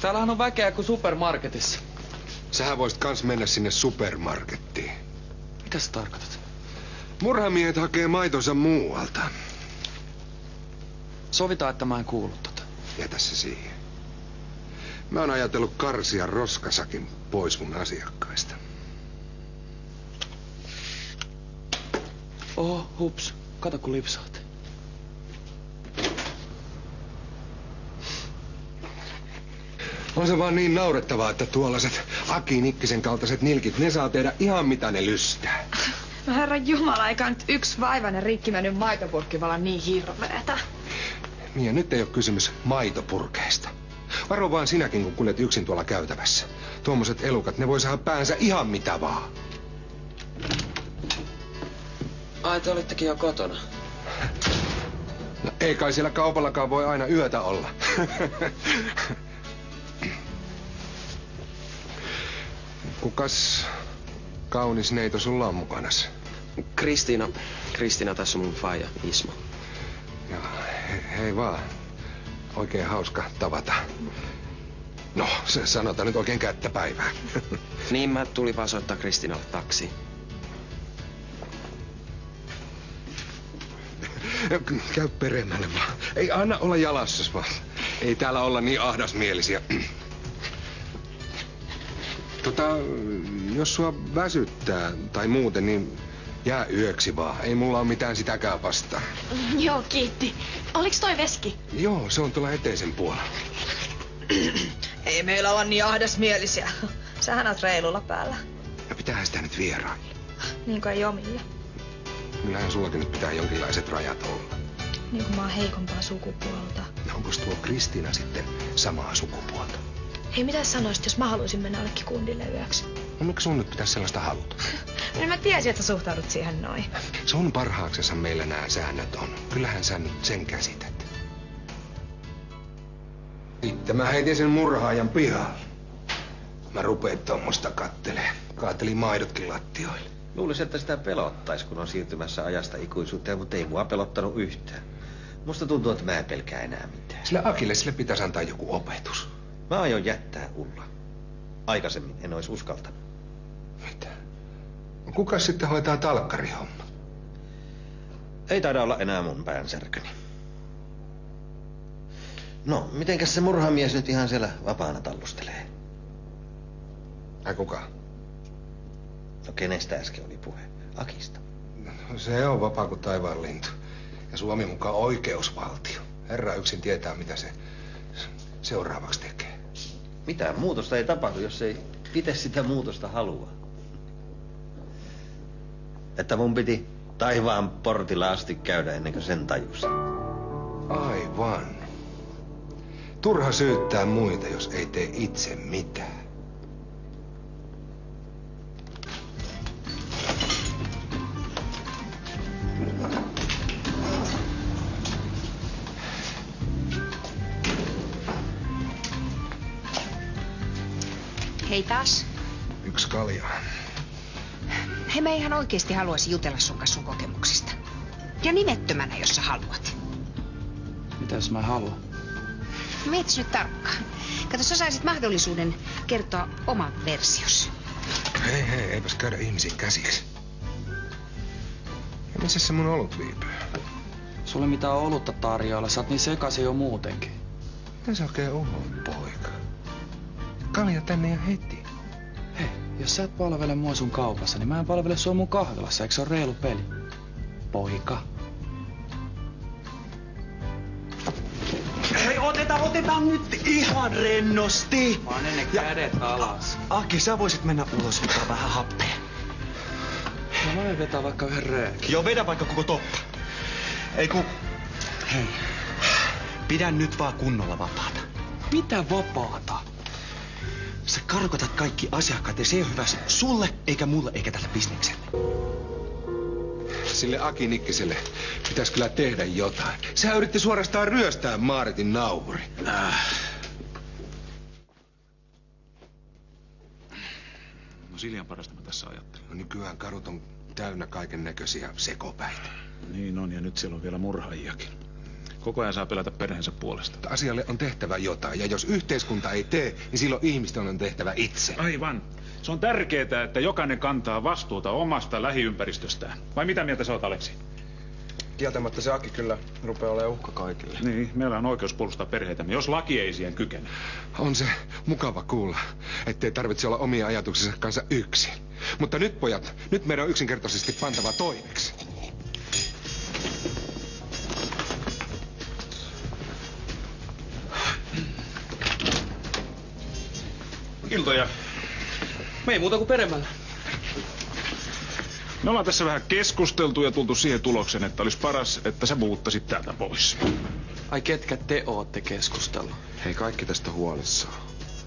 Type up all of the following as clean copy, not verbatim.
Täällähän on väkeä kuin supermarketissa. Sähän voisit kans mennä sinne supermarkettiin. Mitä sä tarkoitat? Murhamiehet hakee maitonsa muualta. Sovitaan, että mä en kuulu tota. Jätä se siihen. Mä oon ajatellut karsia roskasakin pois mun asiakkaista. Oho, hups. Kato kun lipsaat. On se vaan niin naurettavaa, että tuollaiset Aki Nikkisen kaltaiset nilkit, ne saa tehdä ihan mitä ne lystää. No herran jumala, eikä nyt yksi vaivainen rikki mennyt maitopurkki olla niin hirveetä. Niin ja nyt ei ole kysymys maitopurkeista. Varo vaan sinäkin, kun kuljet yksin tuolla käytävässä. Tuommoiset elukat, ne voi saada päänsä ihan mitä vaan. Ai, te olittekin jo kotona. No, ei kai siellä kaupallakaan voi aina yötä olla. Kukas kaunis neito sulla on mukanas? Kristiina tässä on mun faija, Ismo. Joo, hei vaan. Oikein hauska tavata. No, se sanotaan nyt oikein kättä päivää. Niin, mä tulin vaan soittaa Kristiinalle taksiin. Käy peremmälle vaan. Ei anna olla jalassas vaan. Ei täällä olla niin ahdasmielisiä. Jos sua väsyttää tai muuten, niin jää yöksi vaan. Ei mulla ole mitään sitäkään vastaan. Joo, kiitti. Oliks toi veski? Joo, se on tuolla eteisen puolella. Ei meillä olla niin ahdasmielisiä. Sähän oot reilulla päällä. Ja pitäähän sitä nyt vierailla. Niin kuin ei omille. Kyllähän sullakin nyt pitää jonkinlaiset rajat olla. Niin kuin mä oon heikompaa sukupuolta. Onko tuo Kristiina sitten samaa sukupuolta? Hei, mitä sanoisit, jos mä haluaisin mennä jollekin kundille yöksi? No miksi sun nyt pitäisi sellaista haluta? No mä tiesin, että sä suhtaudut siihen noin. Sun parhaaksessa meillä nämä säännöt on. Kyllähän sä nyt sen käsität. Sitten mä heitin sen murhaajan pihalle. Mä rupein tuommoista kattelee. Kaatelin maidotkin lattioille. Luulisin, että sitä pelottais, kun on siirtymässä ajasta ikuisuuteen, mutta ei mua pelottanut yhtään. Musta tuntuu, että mä en pelkää enää mitään. Sille Akille sille pitäisi antaa joku opetus. Mä aion jättää Ulla. Aikaisemmin en olisi uskaltanut. Mitä? Kuka sitten hoitaa talkkarihomma? Ei taida olla enää mun päänsärkyni. No, mitenkäs se murhamies nyt ihan siellä vapaana tallustelee? Ai kuka? No kenestä äsken oli puhe? Akista. No, se on vapaa kuin taivaan lintu. Ja Suomi mukaan oikeusvaltio. Herra yksin tietää, mitä se seuraavaksi tekee. Mitään muutosta ei tapahdu, jos ei itse sitä muutosta halua. Että mun piti taivaan portilla asti käydä ennen kuin sen tajusi. Aivan. Turha syyttää muita, jos ei tee itse mitään. Hei taas. Yksi kalja. Hei, mä ihan oikeesti haluaisin jutella sun kanssa sun kokemuksista. Ja nimettömänä, jos sä haluat. Mitä jos mä haluan? Mietis nyt tarkkaan. Kato, sä saisit mahdollisuuden kertoa oman versiosi. Hei, eipäs käydä ihmisiin käsiksi. Ja missä se mun olut viipyy? Sulle mitään olutta tarjoilla, sä oot niin sekaisin jo muutenkin. Mitä sä oikein oot, poika? Kalja tänne ja heti. Hei, jos sä et palvele mua sun kaupassa, niin mä en palvele sua mun kahvilassa, eikö se ole reilu peli? Poika. Hei, otetaan nyt ihan rennosti. Mä oon ennen kädet alas. Aki, sä voisit mennä ulos ottaa vähän happea. No mä voin vetää vaikka yhden röökin. Joo, vedä vaikka koko toppa. Ei ku... Hei, pidä nyt vaan kunnolla vapaata. Mitä vapaata? Sä karkotat kaikki asiakkaat ja se ei ole hyvä sulle, eikä mulle, eikä tälle bisnekselle. Sille Aki Nikkiselle pitäisi kyllä tehdä jotain. Sehän yritti suorastaan ryöstää Maaritin nauhuri. No Siljan parasta mä tässä ajattelin. No nykyään kadut on täynnä kaiken näköisiä sekopäitä. Niin on, ja nyt siellä on vielä murhaajiakin. Koko ajan saa pelätä perheensä puolesta. Asialle on tehtävä jotain, ja jos yhteiskunta ei tee, niin silloin ihmisten on tehtävä itse. Aivan. Se on tärkeää, että jokainen kantaa vastuuta omasta lähiympäristöstään. Vai mitä mieltä sä oot, Aleksi? Kieltämättä se Aki kyllä rupeaa olemaan uhka kaikille. Niin, meillä on oikeus puolustaa perheitämme, jos laki ei siihen kykene. On se mukava kuulla, ettei tarvitse olla omia ajatuksensa kanssa yksin. Mutta nyt, pojat, nyt meidän on yksinkertaisesti pantava toimeksi. Iltoja. Me ei muuta kuin peremmällä. Me ollaan tässä vähän keskusteltu ja tultu siihen tulokseen, että olisi paras, että sä muuttaisit täältä pois. Ai ketkä te ootte keskustellut? Hei, kaikki tästä huolissaan.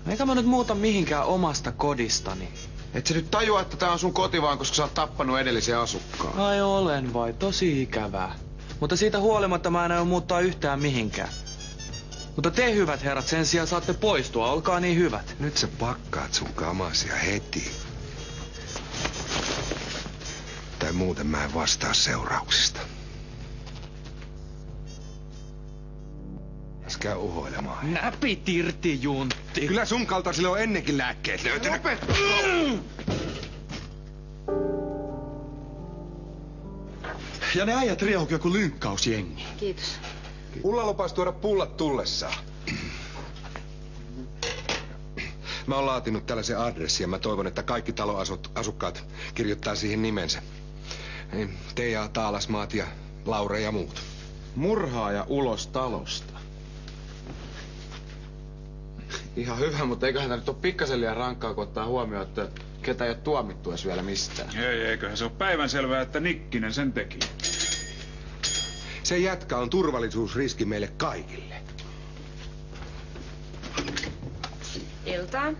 Eikä mä nyt muuta mihinkään omasta kodistani. Et sä nyt tajua, että tää on sun koti vaan, koska sä oot tappanut edellisen asukkaan. Ai olen vai, tosi ikävää. Mutta siitä huolimatta mä en aio muuttaa yhtään mihinkään. Mutta te hyvät herrat sen sijaan saatte poistua, olkaa niin hyvät. Nyt sä pakkaat sun kamasia heti. Tai muuten mä en vastaa seurauksista. Käy uhoilemaan. Näpit irti, Juntti. Kyllä sun kaltaisille on ennenkin lääkkeet löytynyt. Ja ne äijät riehuu kuin lynkkausjengi. Kiitos. Ulla lupasi tuoda pullat tullessaan. Mä oon laatinut tällaisen adressin ja mä toivon, että kaikki talon asukkaat kirjoittaa siihen nimensä. Teija, Taalasmaat ja Laure ja muut. Murhaaja ulos talosta. Ihan hyvä, mutta eiköhän tää nyt ole pikkasen liian rankkaa, kun ottaa huomioon, että ketä ei ole tuomittu edes vielä mistään. Eiköhän se ole päivänselvää, että Nikkinen sen teki. Se jätkä on turvallisuusriski meille kaikille. Iltaa.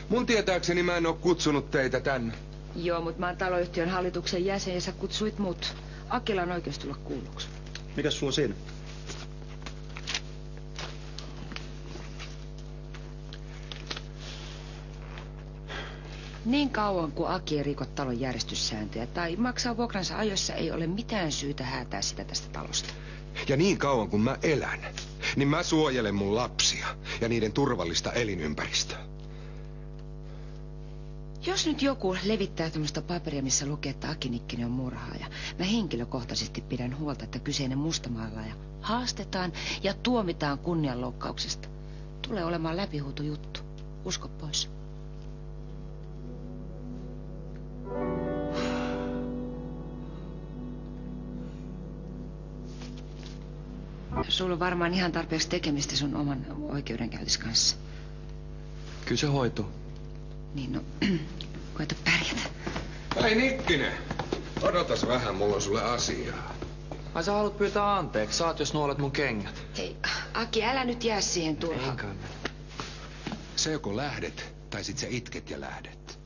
Mun tietääkseni mä en oo kutsunut teitä tänne. Joo, mutta mä oon taloyhtiön hallituksen jäsen ja sä kutsuit mut. Akilla on oikeus tulla kuulluksi. Mikäs sulla on siinä? Niin kauan kuin Aki ei riko talon järjestyssääntöjä tai maksaa vuokransa ajoissa, ei ole mitään syytä häätää sitä tästä talosta. Ja niin kauan kun mä elän, niin mä suojelen mun lapsia ja niiden turvallista elinympäristöä. Jos nyt joku levittää tämmöistä paperia, missä lukee, että Aki Nikkinen on murhaaja, mä henkilökohtaisesti pidän huolta, että kyseinen mustamaalaaja haastetaan ja tuomitaan kunnianloukkauksesta. Tulee olemaan läpihuutujuttu. Usko pois. Sulla on varmaan ihan tarpeeksi tekemistä sun oman oikeudenkäytös kanssa. Kyllä se hoituu. Niin no, koeta pärjätä. Hei Nikkinen, odotas vähän, mulla on sulle asiaa. Ai sä haluat pyytää anteeksi, saat jos nuolet mun kengät. Hei, Aki, älä nyt jää siihen turhaan. Eikä. Se joko lähdet, tai sit sä itket ja lähdet.